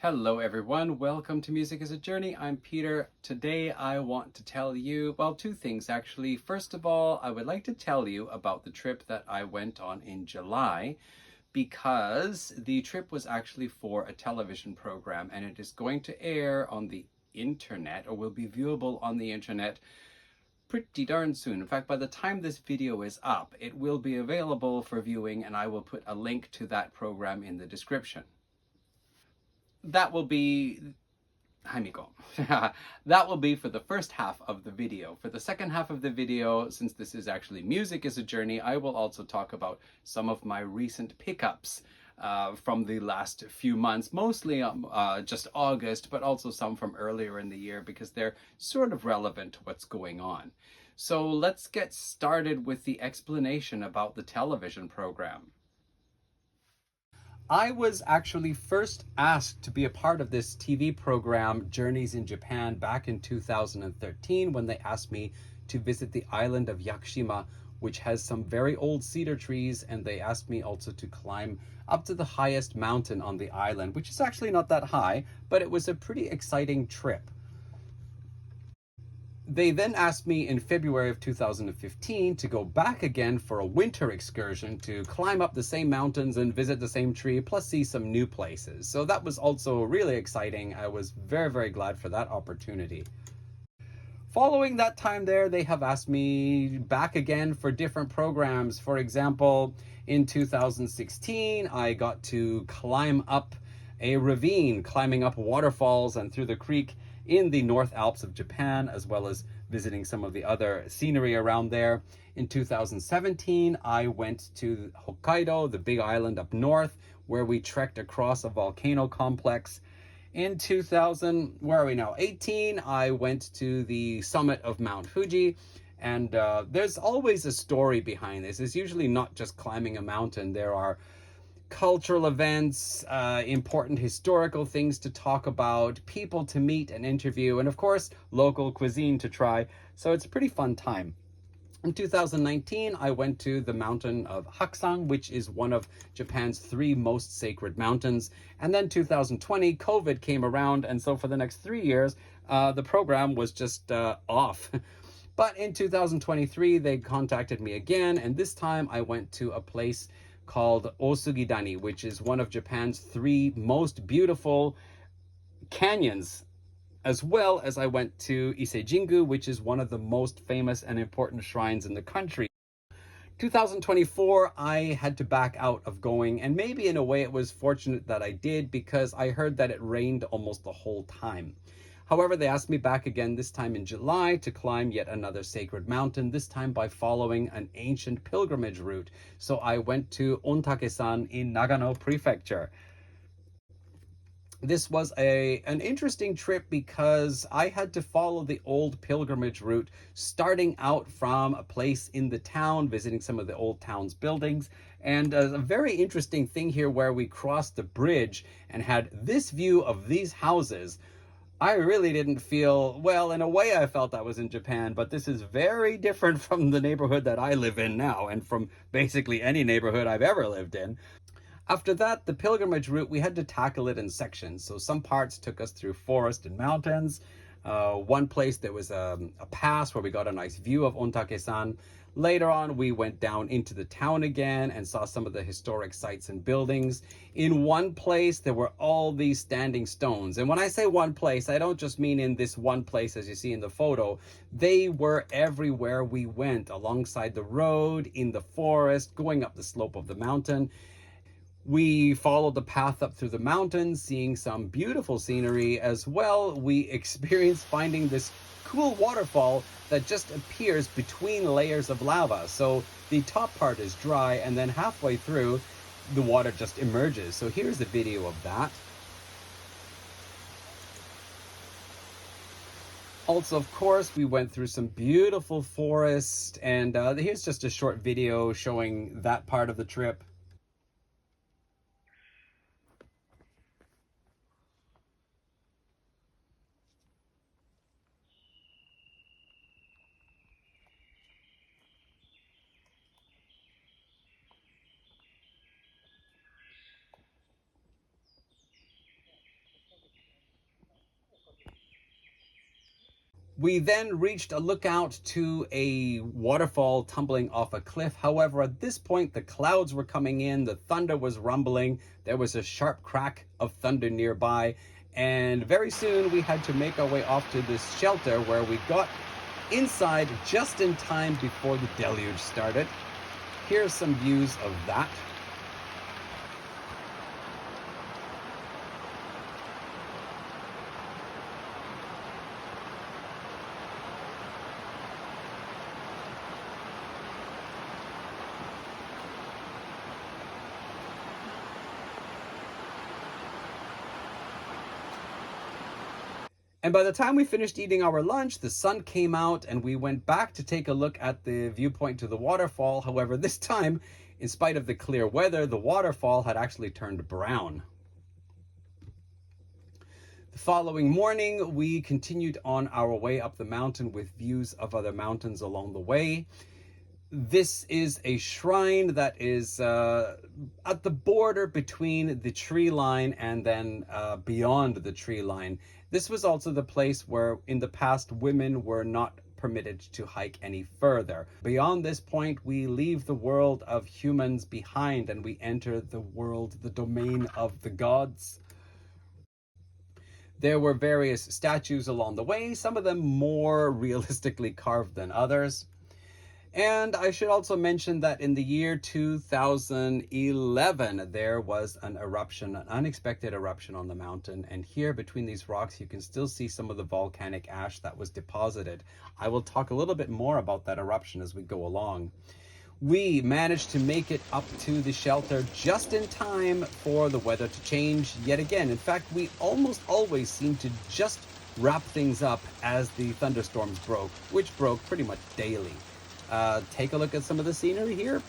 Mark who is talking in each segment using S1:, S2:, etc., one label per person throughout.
S1: Hello everyone, welcome to Music is a Journey. I'm Peter. Today I want to tell you, well, two things actually. First of all, I would like to tell you about the trip that I went on in July, because the trip was actually for a television program and it is going to air on the internet, or will be viewable on the internet pretty darn soon. In fact, by the time this video is up, it will be available for viewing, and I will put a link to that program in the description. That will be that will be for the first half of the video. For the second half of the video, since this is actually Music is a Journey, I will also talk about some of my recent pickups from the last few months, mostly just August, but also some from earlier in the year because they're sort of relevant to what's going on. So let's get started with the explanation about the television program. I was actually first asked to be a part of this TV program, Journeys in Japan, back in 2013 when they asked me to visit the island of Yakushima, which has some very old cedar trees, and they asked me also to climb up to the highest mountain on the island, which is actually not that high, but it was a pretty exciting trip. They then asked me in February of 2015 to go back again for a winter excursion to climb up the same mountains and visit the same tree, plus see some new places. So that was also really exciting. I was very, very glad for that opportunity. Following that time there, they have asked me back again for different programs. For example, in 2016, I got to climb up a ravine, climbing up waterfalls and through the creek in the North Alps of Japan, as well as visiting some of the other scenery around there. In 2017, I went to Hokkaido, the big island up north, where we trekked across a volcano complex. In 18, I went to the summit of Mount Fuji, and there's always a story behind this. It's usually not just climbing a mountain. There are cultural events, important historical things to talk about, people to meet and interview, and of course, local cuisine to try. So it's a pretty fun time. In 2019, I went to the mountain of Haksan, which is one of Japan's 3 most sacred mountains. And then 2020, COVID came around, and so for the next 3 years, the program was just off. But in 2023, they contacted me again, and this time I went to a place called Osugidani, which is one of Japan's 3 most beautiful canyons, as well as I went to Ise-jingu, which is one of the most famous and important shrines in the country. 2024, I had to back out of going, and maybe in a way it was fortunate that I did, because I heard that it rained almost the whole time. However, they asked me back again, this time in July, to climb yet another sacred mountain, this time by following an ancient pilgrimage route. So I went to Ontakesan in Nagano Prefecture. This was an interesting trip because I had to follow the old pilgrimage route, starting out from a place in the town, visiting some of the old town's buildings. And a very interesting thing here where we crossed the bridge and had this view of these houses. I really didn't feel, well, in a way I felt I was in Japan, but this is very different from the neighborhood that I live in now, and from basically any neighborhood I've ever lived in. After that, the pilgrimage route, we had to tackle it in sections. So some parts took us through forest and mountains. One place there was a pass where we got a nice view of Ontakesan. Later on, we went down into the town again and saw some of the historic sites and buildings. In one place, there were all these standing stones. And when I say one place, I don't just mean in this one place as you see in the photo. They were everywhere we went, alongside the road, in the forest, going up the slope of the mountain. We followed the path up through the mountains, seeing some beautiful scenery as well. We experienced finding this cool waterfall that just appears between layers of lava. So the top part is dry, and then halfway through, the water just emerges. So here's a video of that. Also, of course, we went through some beautiful forest, and here's just a short video showing that part of the trip. We then reached a lookout to a waterfall tumbling off a cliff. However, at this point, the clouds were coming in, the thunder was rumbling, there was a sharp crack of thunder nearby, and very soon we had to make our way off to this shelter where we got inside just in time before the deluge started. Here's some views of that. And by the time we finished eating our lunch, the sun came out and we went back to take a look at the viewpoint to the waterfall. However, this time, in spite of the clear weather, the waterfall had actually turned brown. The following morning, we continued on our way up the mountain with views of other mountains along the way. This is a shrine that is at the border between the tree line and then beyond the tree line. This was also the place where in the past women were not permitted to hike any further. Beyond this point, we leave the world of humans behind and we enter the world, the domain of the gods. There were various statues along the way, some of them more realistically carved than others. And I should also mention that in the year 2011, there was an eruption, an unexpected eruption on the mountain. And here between these rocks, you can still see some of the volcanic ash that was deposited. I will talk a little bit more about that eruption as we go along. We managed to make it up to the shelter just in time for the weather to change yet again. In fact, we almost always seem to just wrap things up as the thunderstorms broke, which broke pretty much daily. Take a look at some of the scenery here.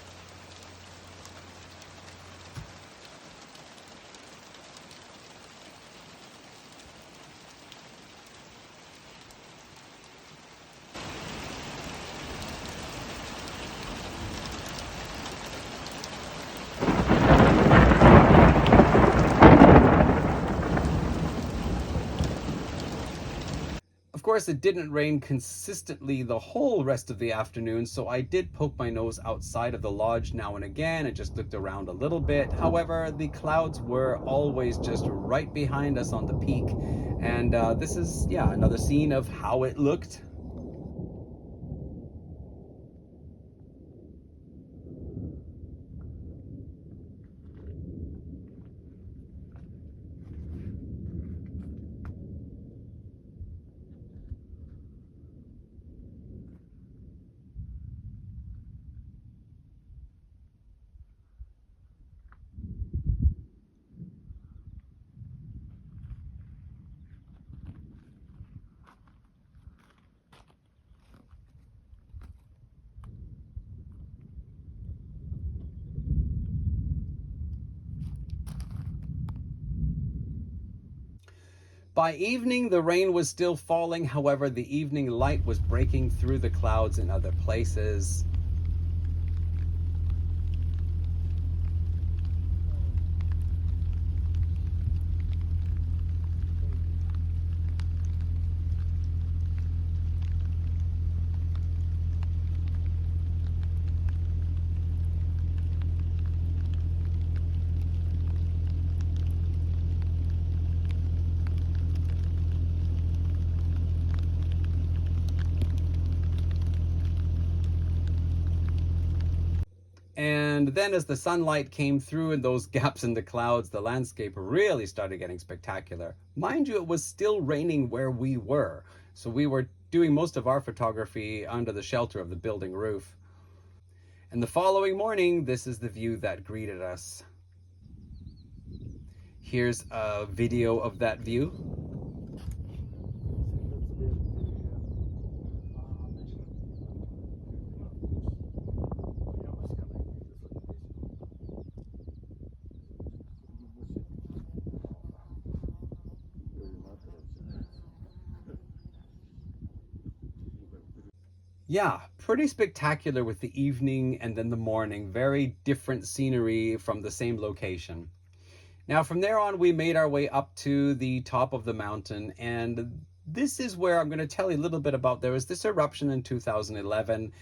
S1: Of course, it didn't rain consistently the whole rest of the afternoon, so I did poke my nose outside of the lodge now and again and just looked around a little bit. However, the clouds were always just right behind us on the peak, and this is, yeah, another scene of how it looked. By evening, the rain was still falling. However, the evening light was breaking through the clouds in other places. And then as the sunlight came through in those gaps in the clouds, the landscape really started getting spectacular. Mind you, it was still raining where we were. So we were doing most of our photography under the shelter of the building roof. And the following morning, this is the view that greeted us. Here's a video of that view. Yeah, pretty spectacular with the evening and then the morning. Very different scenery from the same location. Now, from there on, we made our way up to the top of the mountain, and this is where I'm going to tell you a little bit about. There was this eruption in 2011.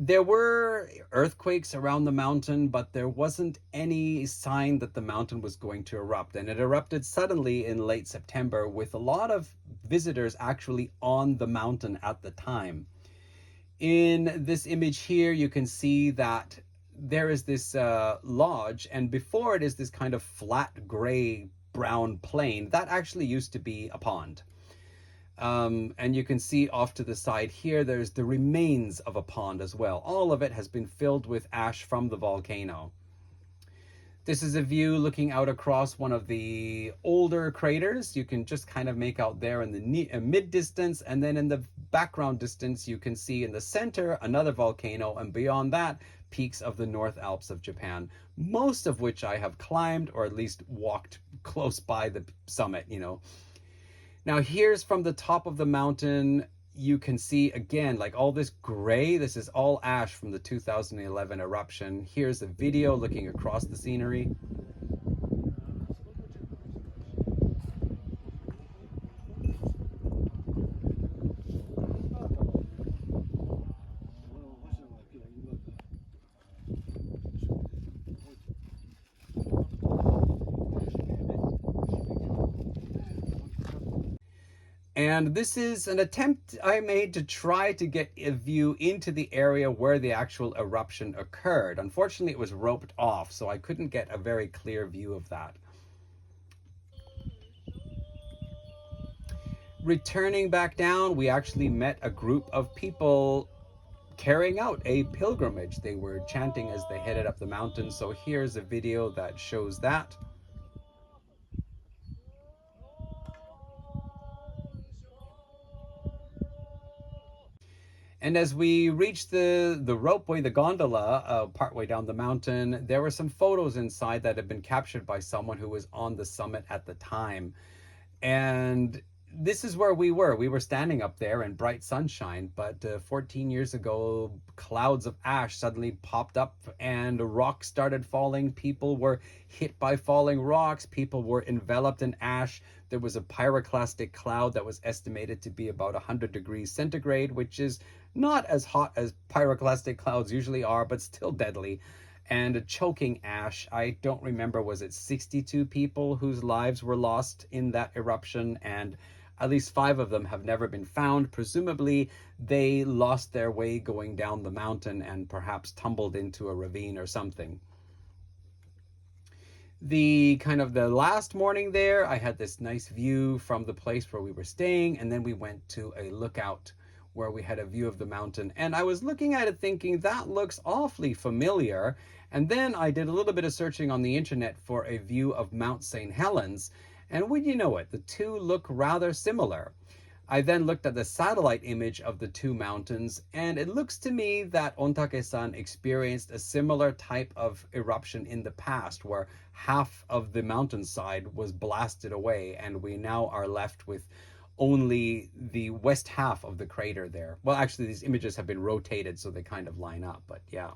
S1: There were earthquakes around the mountain, but there wasn't any sign that the mountain was going to erupt. And it erupted suddenly in late September with a lot of visitors actually on the mountain at the time. In this image here, you can see that there is this lodge, and before it is this kind of flat gray brown plain that actually used to be a pond. And you can see off to the side here, there's the remains of a pond as well. All of it has been filled with ash from the volcano. This is a view looking out across one of the older craters. You can just kind of make out there in the mid distance, and then in the background distance, you can see in the center another volcano, and beyond that, peaks of the North Alps of Japan, most of which I have climbed or at least walked close by the summit, you know. Now here's from the top of the mountain, you can see again, like all this gray, this is all ash from the 2011 eruption. Here's a video looking across the scenery. And this is an attempt I made to try to get a view into the area where the actual eruption occurred. Unfortunately, it was roped off, so I couldn't get a very clear view of that. Returning back down, we actually met a group of people carrying out a pilgrimage. They were chanting as they headed up the mountain, so here's a video that shows that. And as we reached the ropeway, the gondola, partway down the mountain, there were some photos inside that had been captured by someone who was on the summit at the time. And this is where we were. We were standing up there in bright sunshine, but 14 years ago, clouds of ash suddenly popped up and rocks started falling. People were hit by falling rocks. People were enveloped in ash. There was a pyroclastic cloud that was estimated to be about 100 degrees centigrade, which is not as hot as pyroclastic clouds usually are, but still deadly. And a choking ash. I don't remember, was it 62 people whose lives were lost in that eruption, and at least 5 of them have never been found. Presumably they lost their way going down the mountain and perhaps tumbled into a ravine or something. The last morning there, I had this nice view from the place where we were staying, and then we went to a lookout where we had a view of the mountain, and I was looking at it thinking that looks awfully familiar. And then I did a little bit of searching on the internet for a view of Mount St. Helens, and would you know it, the two look rather similar. I then looked at the satellite image of the two mountains, and it looks to me that Ontakesan experienced a similar type of eruption in the past, where half of the mountainside was blasted away, and we now are left with only the west half of the crater there. Well, actually, these images have been rotated so they kind of line up, but yeah.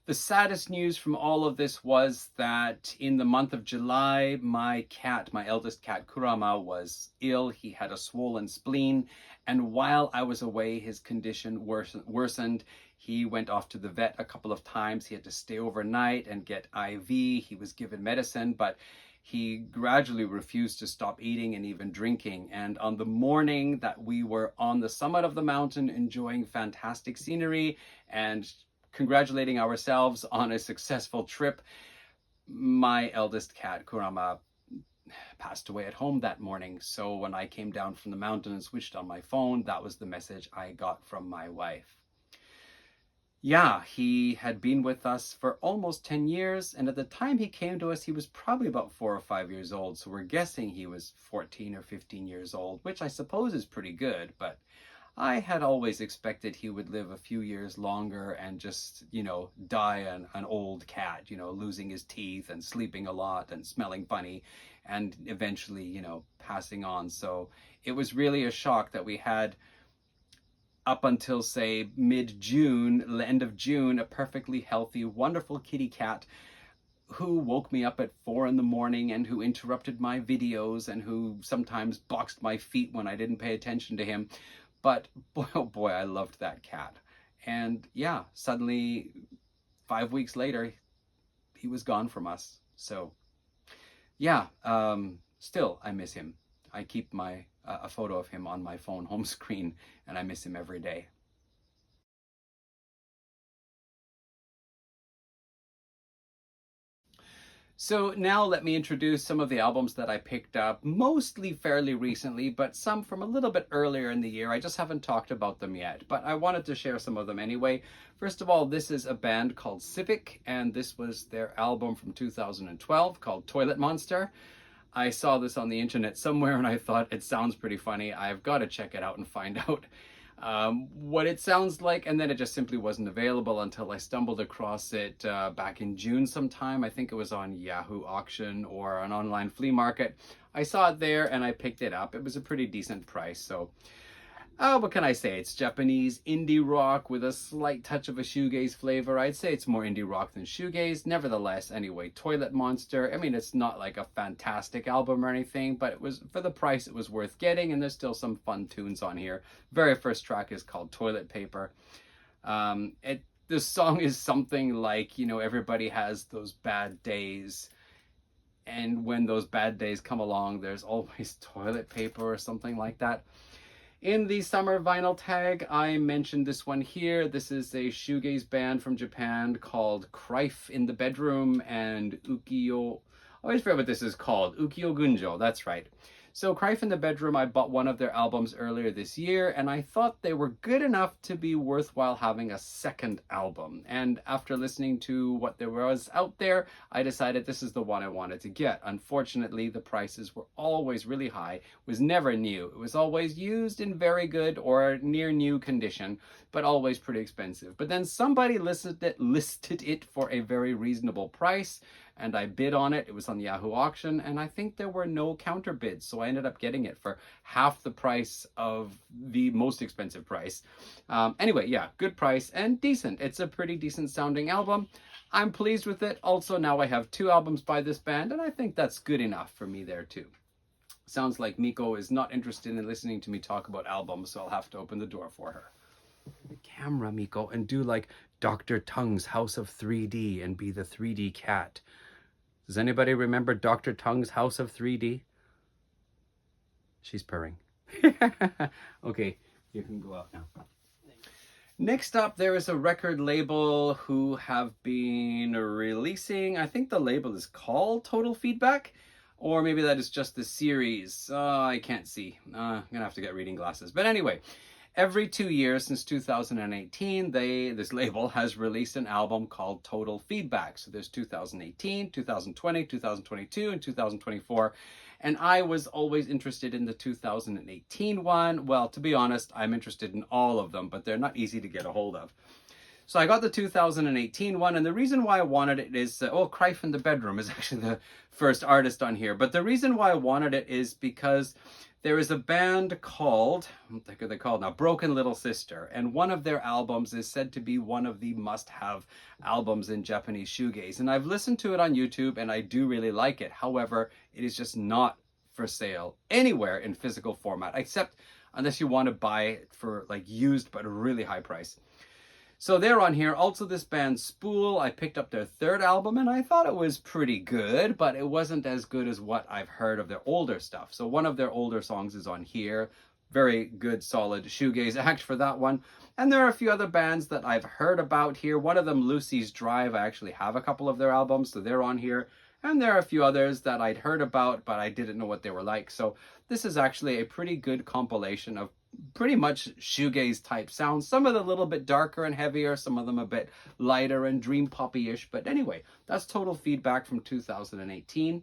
S1: The saddest news from all of this was that in the month of July, my cat, my eldest cat, Kurama, was ill. He had a swollen spleen, and while I was away, his condition worsened. He went off to the vet a couple of times. He had to stay overnight and get IV. He was given medicine, but he gradually refused to stop eating and even drinking. And on the morning that we were on the summit of the mountain enjoying fantastic scenery and congratulating ourselves on a successful trip, my eldest cat, Kurama, passed away at home that morning. So when I came down from the mountain and switched on my phone, that was the message I got from my wife. Yeah, he had been with us for almost 10 years, and at the time he came to us, he was probably about 4 or 5 years old, so we're guessing he was 14 or 15 years old, which I suppose is pretty good, but I had always expected he would live a few years longer and just, die an old cat, losing his teeth and sleeping a lot and smelling funny and eventually, passing on. So it was really a shock that we had, up until say mid-June, end of June, a perfectly healthy, wonderful kitty cat who woke me up at 4 in the morning and who interrupted my videos and who sometimes boxed my feet when I didn't pay attention to him. But boy, oh boy, I loved that cat. And yeah, suddenly 5 weeks later, he was gone from us. So yeah, still I miss him. I keep a photo of him on my phone home screen, and I miss him every day. So now let me introduce some of the albums that I picked up, mostly fairly recently, but some from a little bit earlier in the year. I just haven't talked about them yet, but I wanted to share some of them anyway. First of all, this is a band called Civic, and this was their album from 2012 called Toilet Monster. I saw this on the internet somewhere and I thought it sounds pretty funny. I've got to check it out and find out what it sounds like, and then it just simply wasn't available until I stumbled across it back in June sometime. I think it was on Yahoo Auction or an online flea market. I saw it there and I picked it up. It was a pretty decent price, so what can I say? It's Japanese indie rock with a slight touch of a shoegaze flavor. I'd say it's more indie rock than shoegaze. Nevertheless, anyway, Toilet Monster. I mean, it's not like a fantastic album or anything, but it was, for the price, it was worth getting, and there's still some fun tunes on here. Very first track is called Toilet Paper. This song is something like, you know, everybody has those bad days, and when those bad days come along, there's always toilet paper or something like that. In the summer vinyl tag, I mentioned this one here. This is a shoegaze band from Japan called Crife in the Bedroom and Ukiyo. I always forget what this is called. Ukiyo Gunjo, that's right. So Crife in the Bedroom, I bought one of their albums earlier this year, and I thought they were good enough to be worthwhile having a second album. And after listening to what there was out there, I decided this is the one I wanted to get. Unfortunately, the prices were always really high. It was never new. It was always used in very good or near new condition, but always pretty expensive. But then somebody listed it for a very reasonable price, and I bid on it. It was on Yahoo Auction, and I think there were no counter bids, so I ended up getting it for half the price of the most expensive price. Anyway, yeah, good price and decent. It's a pretty decent sounding album. I'm pleased with it. Also, now I have 2 albums by this band, and I think that's good enough for me there too. Sounds like Miko is not interested in listening to me talk about albums, so I'll have to open the door for her. The camera, Miko, and do like Dr. Tongue's House of 3D and be the 3D cat. Does anybody remember Dr. Tongue's House of 3D? She's purring. Okay, you can go out now. Next up, there is a record label who have been releasing, I think the label is called Total Feedback, or maybe that is just the series. I can't see. I'm gonna have to get reading glasses. But anyway, every 2 years since 2018, this label has released an album called Total Feedback. So there's 2018, 2020, 2022, and 2024. And I was always interested in the 2018 one. Well, to be honest, I'm interested in all of them, but they're not easy to get a hold of. So I got the 2018 one, and the reason why I wanted it is, Crife in the Bedroom is actually the first artist on here. But the reason why I wanted it is because there is a band called, what the heck are they called now? Broken Little Sister. And one of their albums is said to be one of the must-have albums in Japanese shoegaze. And I've listened to it on YouTube and I do really like it. However, it is just not for sale anywhere in physical format, except unless you want to buy it for like used but a really high price. So they're on here. Also, this band Spool, I picked up their 3rd album and I thought it was pretty good, but it wasn't as good as what I've heard of their older stuff. So one of their older songs is on here. Very good, solid shoegaze act for that one. And there are a few other bands that I've heard about here. One of them, Lucy's Drive, I actually have a couple of their albums, so they're on here. And there are a few others that I'd heard about, but I didn't know what they were like. So this is actually a pretty good compilation of pretty much shoegaze type sounds. Some of them a little bit darker and heavier, some of them a bit lighter and dream poppy-ish. But anyway, that's Total Feedback from 2018.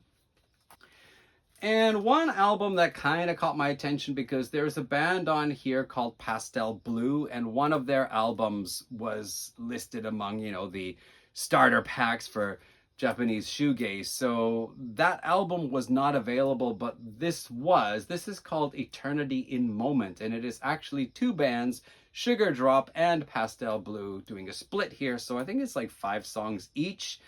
S1: And one album that kind of caught my attention because there's a band on here called Pastel Blue, and one of their albums was listed among, you know, the starter packs for Japanese shoegaze. So that album was not available, but this is called Eternity in Moment, and it is actually 2 bands, Sugar Drop and Pastel Blue, doing a split here. So I think it's like 5 songs each.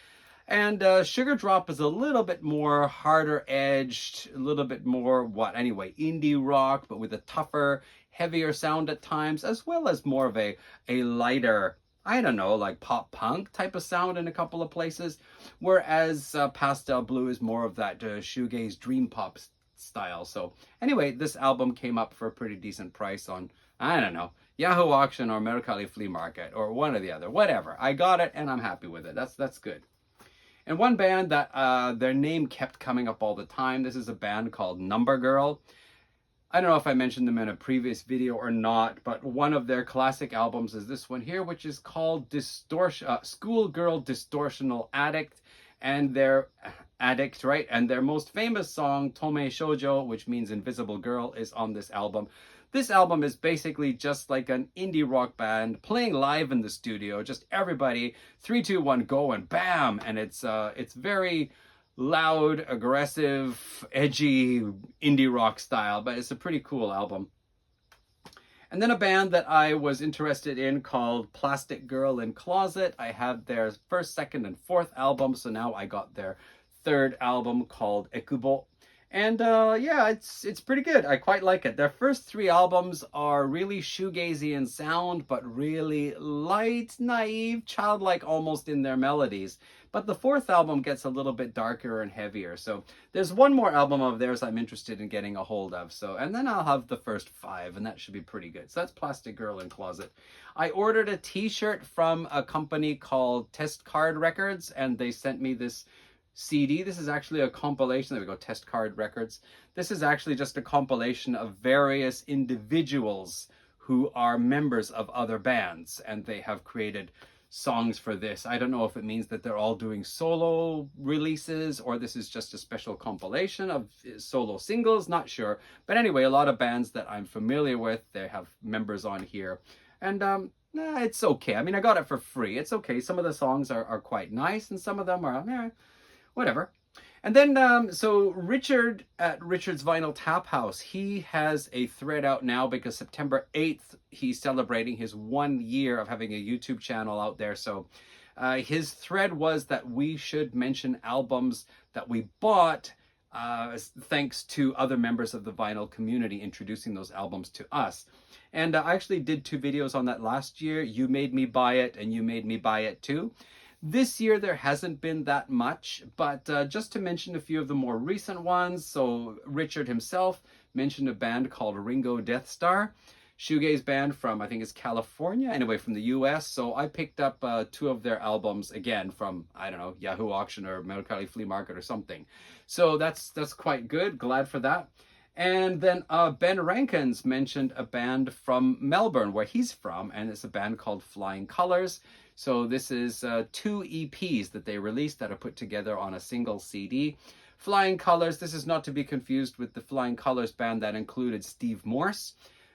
S1: And Sugar Drop is a little bit more harder edged, a little bit more, indie rock, but with a tougher, heavier sound at times, as well as more of a lighter, I don't know, like pop punk type of sound in a couple of places. Whereas Pastel Blue is more of that shoegaze dream pop style. So anyway, this album came up for a pretty decent price on, I don't know, Yahoo Auction or Mercari Flea Market or one or the other, whatever. I got it and I'm happy with it. That's good. And one band that their name kept coming up all the time, this is a band called Number Girl. I don't know if I mentioned them in a previous video or not, but one of their classic albums is this one here, which is called Schoolgirl Distortional Addict. And their Addict, right? And their most famous song, Tome Shoujo, which means Invisible Girl, is on this album. This album is basically just like an indie rock band playing live in the studio. Just everybody, 3, 2, 1, go, and bam! And it's very loud, aggressive, edgy indie rock style, but it's a pretty cool album. And then a band that I was interested in called Plastic Girl in Closet. I had their first, second, and fourth album, so now I got their third album called Ekubo. And yeah, it's pretty good. I quite like it. Their first 3 albums are really shoegazy in sound, but really light, naive, childlike almost in their melodies. But the fourth album gets a little bit darker and heavier. So there's one more album of theirs I'm interested in getting a hold of. So, and then I'll have the first 5, and that should be pretty good. So that's Plastic Girl in Closet. I ordered a t-shirt from a company called Test Card Records, and they sent me this CD. This is actually a compilation. There we go, Test Card Records. This is actually just a compilation of various individuals who are members of other bands, and they have created songs for this. I don't know if it means that they're all doing solo releases or this is just a special compilation of solo singles, not sure. But anyway, a lot of bands that I'm familiar with, they have members on here. And it's okay. I mean, I got it for free. It's okay. Some of the songs are quite nice and some of them are, whatever. And then, so Richard at Richard's Vinyl Taphouse, he has a thread out now because September 8th, he's celebrating his 1 year of having a YouTube channel out there. So his thread was that we should mention albums that we bought thanks to other members of the vinyl community introducing those albums to us. And I actually did 2 videos on that last year. You Made Me Buy It and You Made Me Buy It Too. This year, there hasn't been that much, but just to mention a few of the more recent ones. So Richard himself mentioned a band called Ringo Death Star, shoegaze band from, I think it's California, anyway, from the US. So I picked up 2 of their albums, again, from, I don't know, Yahoo Auction or Mercari Flea Market or something. So that's quite good. Glad for that. And then Ben Rankins mentioned a band from Melbourne, where he's from, and it's a band called Flying Colors. So this is 2 EPs that they released that are put together on a single CD. Flying Colors, this is not to be confused with the Flying Colors band that included Steve Morse.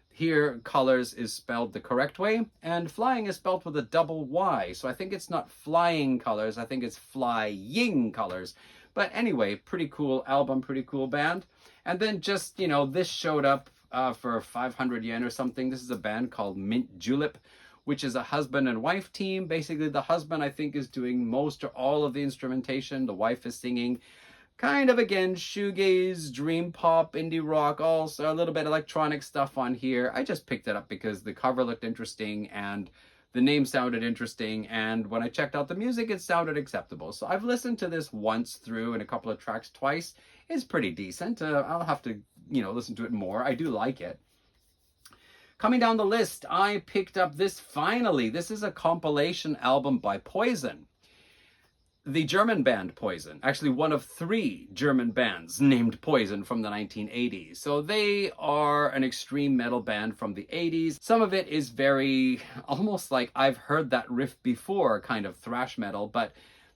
S1: Here, Colors is spelled the correct way, and Flying is spelled with a double Y. So I think it's not Flying Colors, I think it's Flying Colors. But anyway, pretty cool album, pretty cool band. And then just, this showed up for 500 yen or something. This is a band called Mint Julep, which is a husband and wife team. Basically, the husband, I think, is doing most or all of the instrumentation. The wife is singing. Kind of, again, shoegaze, dream pop, indie rock, also a little bit electronic stuff on here. I just picked it up because the cover looked interesting and the name sounded interesting. And when I checked out the music, it sounded acceptable. So I've listened to this once through and a couple of tracks twice. It's pretty decent. I'll have to, listen to it more. I do like it. Coming down the list, I picked up this finally. This is a compilation album by Poison. The German band Poison. Actually, one of 3 German bands named Poison from the 1980s. So they are an extreme metal band from the 80s. Some of it is very, almost like I've heard that riff before, kind of thrash metal, but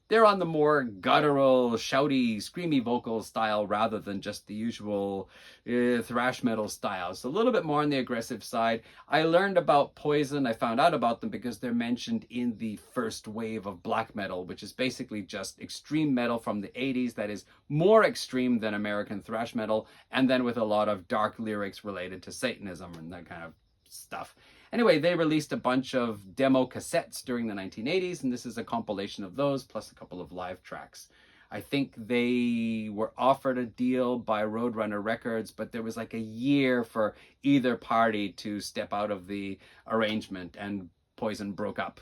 S1: they're on the more guttural, shouty, screamy vocal style rather than just the usual thrash metal style. So a little bit more on the aggressive side. I learned about Poison. I found out about them because they're mentioned in the first wave of black metal, which is basically just extreme metal from the 80s that is more extreme than American thrash metal, and then with a lot of dark lyrics related to Satanism and that kind of stuff. Anyway, they released a bunch of demo cassettes during the 1980s, and this is a compilation of those, plus a couple of live tracks. I think they were offered a deal by Roadrunner Records, but there was like a year for either party to step out of the arrangement, and Poison broke up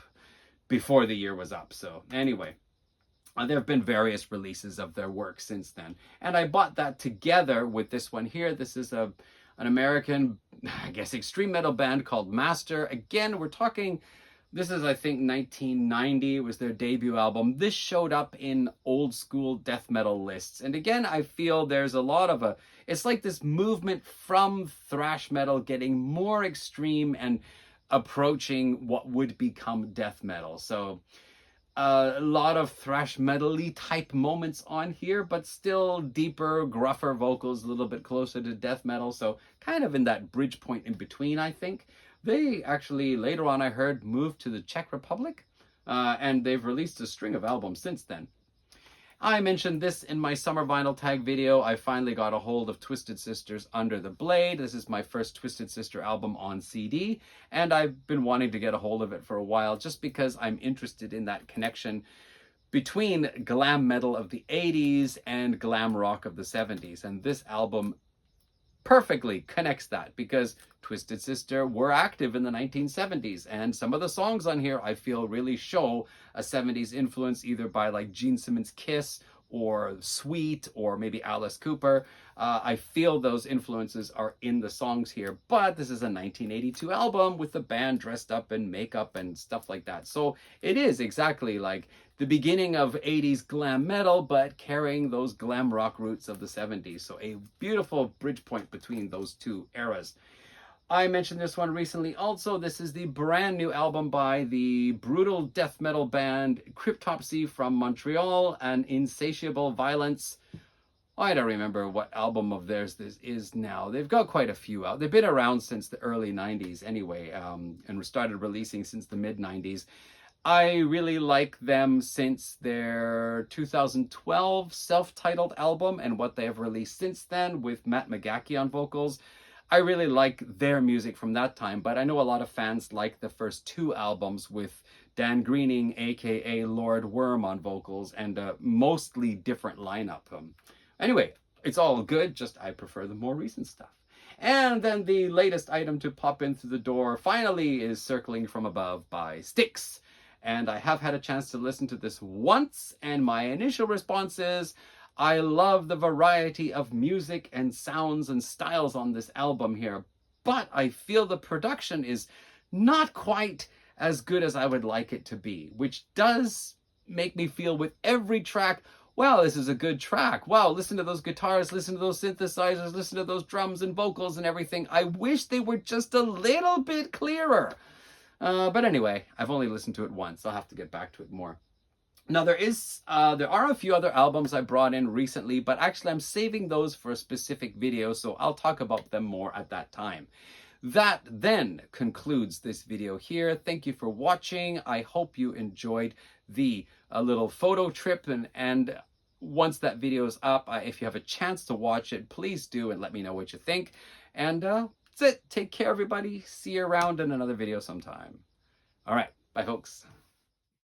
S1: before the year was up. So anyway, there have been various releases of their work since then. And I bought that together with this one here. This is an American, I guess, extreme metal band called Master. Again, we're talking, this is, I think, 1990. It was their debut album. This showed up in old school death metal lists. And again, I feel there's a lot of it's like this movement from thrash metal getting more extreme and approaching what would become death metal. So a lot of thrash metal-y type moments on here, but still deeper, gruffer vocals, a little bit closer to death metal. So kind of in that bridge point in between, I think. They actually, later on, I heard, moved to the Czech Republic, and they've released a string of albums since then. I mentioned this in my summer vinyl tag video. I finally got a hold of Twisted Sister's Under the Blade. This is my first Twisted Sister album on CD, and I've been wanting to get a hold of it for a while just because I'm interested in that connection between glam metal of the 80s and glam rock of the 70s. And this album perfectly connects that, because Twisted Sister were active in the 1970s, and some of the songs on here I feel really show a 70s influence, either by like Gene Simmons' Kiss or Sweet or maybe Alice Cooper. I feel those influences are in the songs here, but this is a 1982 album with the band dressed up in makeup and stuff like that. So it is exactly like the beginning of 80s glam metal, but carrying those glam rock roots of the 70s. So a beautiful bridge point between those two eras. I mentioned this one recently also. This is the brand new album by the brutal death metal band Cryptopsy from Montreal, and Insatiable Violence. I don't remember what album of theirs this is now. They've got quite a few out. They've been around since the early 90s anyway, and started releasing since the mid 90s. I really like them since their 2012 self-titled album and what they have released since then with Matt McGachy on vocals. I really like their music from that time, but I know a lot of fans like the first two albums with Dan Greening, aka Lord Worm, on vocals, and a mostly different lineup. Anyway, it's all good, just I prefer the more recent stuff. And then the latest item to pop in through the door finally is Circling from Above by Styx. And I have had a chance to listen to this once, and my initial response is, I love the variety of music and sounds and styles on this album here, but I feel the production is not quite as good as I would like it to be, which does make me feel with every track, wow, this is a good track. Wow, listen to those guitars, listen to those synthesizers, listen to those drums and vocals and everything. I wish they were just a little bit clearer. But anyway, I've only listened to it once. I'll have to get back to it more. Now, there are a few other albums I brought in recently, but actually I'm saving those for a specific video, so I'll talk about them more at that time. That then concludes this video here. Thank you for watching. I hope you enjoyed the little photo trip, and once that video is up, if you have a chance to watch it, please do, and let me know what you think. And that's it. Take care, everybody. See you around in another video sometime. All right. Bye, folks.